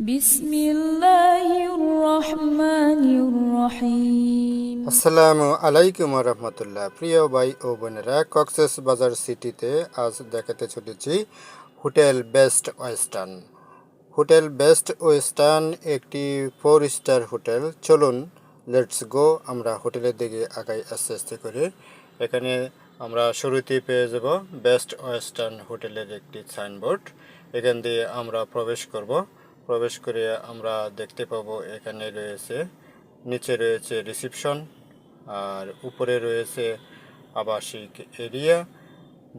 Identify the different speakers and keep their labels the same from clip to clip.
Speaker 1: বিসমিল্লাহির রহমানির রহিম।
Speaker 2: আসসালামু আলাইকুম রহমতুল্লাহ। প্রিয় ভাই ও বোনেরা, কক্সেস বাজার সিটিতে আজ দেখাতে চলেছি hotel best western. Hotel best western একটি 4 স্টার হোটেল। চলুন লেটস গো, আমরা হোটেলের দিকে আগাই আস্তে আস্তে করে। এখানে আমরা শুরুতেই পেয়ে যাব বেস্ট ওয়েস্টার্ন হোটেলের একটি সাইনবোর্ড। এখান দিয়ে আমরা প্রবেশ করব। প্রবেশ করে আমরা দেখতে পাবো এখানে রয়েছে, নিচে রয়েছে রিসিপশন, আর উপরে রয়েছে আবাসিক এরিয়া।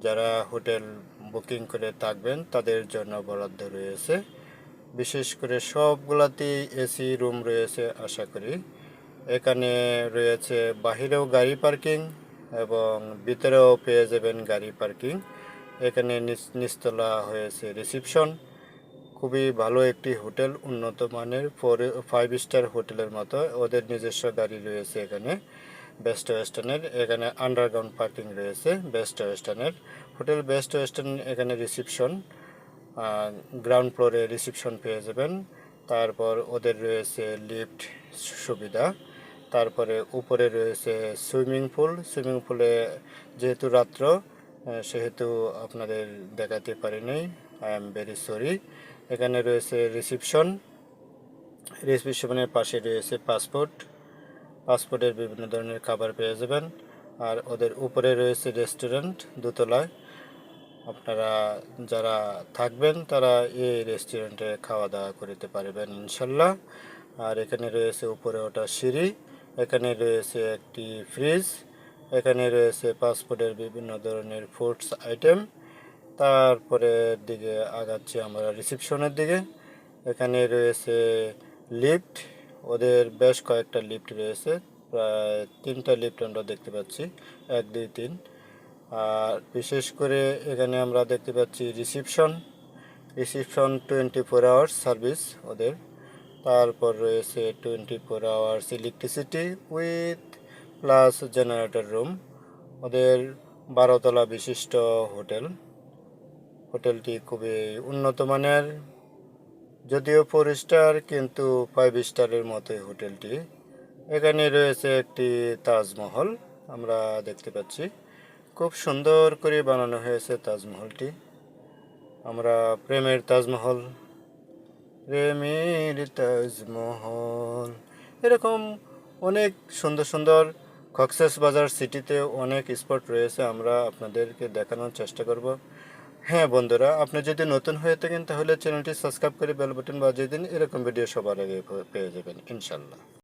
Speaker 2: যারা হোটেল বুকিং করে থাকবেন তাদের জন্য বরাদ্দ রয়েছে। বিশেষ করে সবগুলাতেই এসি রুম রয়েছে আশা করি। এখানে রয়েছে বাহিরেও গাড়ি পার্কিং এবং ভিতরেও পেয়ে যাবেন গাড়ি পার্কিং। এখানে নিচতলা হয়েছে রিসিপশন। খুবই ভালো একটি হোটেল, উন্নত মানের 5 স্টার হোটেলের মতো। ওদের নিজস্ব গাড়ি রয়েছে এখানে বেস্ট ওয়েস্টার্নের। এখানে আন্ডারগ্রাউন্ড পার্কিং রয়েছে বেস্ট ওয়েস্টার্নের। হোটেল বেস্ট ওয়েস্টার্ন এখানে রিসিপশন, গ্রাউন্ড ফ্লোরে রিসিপশন পেয়ে যাবেন। তারপর ওদের রয়েছে লিফট সুবিধা। তারপরে উপরে রয়েছে সুইমিং পুল। সুইমিং পুলে যেহেতু রাত্র, সেহেতু আপনাদের দেখাতে পারিনি, আই এম ভেরি সরি। এখানে রয়েছে রিসিপশন। রিসিপশনের পাশে রয়েছে পাসপোর্টের বিভিন্ন ধরনের খাবার পেয়ে যাবেন। আর ওদের উপরে রয়েছে রেস্টুরেন্ট দোতলায়। আপনারা যারা থাকবেন তারা এই রেস্টুরেন্টে খাওয়া দাওয়া করতে পারবেন ইনশাল্লাহ। আর এখানে রয়েছে উপরে ওটা সিঁড়ি। এখানে রয়েছে একটি ফ্রিজ। এখানে রয়েছে পাসপোর্টের বিভিন্ন ধরনের ফুডস আইটেম। তারপরে দিকে আগাচ্ছি আমরা রিসিপশনের দিকে। এখানে রয়েছে লিফট। ওদের বেশ কয়েকটা লিফট রয়েছে, প্রায় 3টা লিফট আমরা দেখতে পাচ্ছি, 1 2 3। আর বিশেষ করে এখানে আমরা দেখতে পাচ্ছি রিসিপশন 24 আওয়ার্স সার্ভিস ওদের। তারপর রয়েছে 24 hours electricity with plus generator room. ওদের 12তলা বিশিষ্ট হোটেলটি খুবই উন্নত মানের, যদিও 4 স্টার কিন্তু 5 স্টারের মতোই হোটেলটি। এখানে রয়েছে একটি তাজমহল আমরা দেখতে পাচ্ছি। খুব সুন্দর করে বানানো হয়েছে তাজমহলটি। আমরা প্রেমের তাজমহল, এরকম অনেক সুন্দর সুন্দর কক্সেস বাজার সিটিতে অনেক স্পট রয়েছে, আমরা আপনাদেরকে দেখানোর চেষ্টা করব। হ্যাঁ বন্ধুরা, আপনি যদি নতুন হয়ে থাকেন তাহলে চ্যানেলটি সাবস্ক্রাইব করে বেল বাটন বাজিয়ে দিন। এরকম ভিডিও সবার আগে পেয়ে যাবেন ইনশাল্লাহ।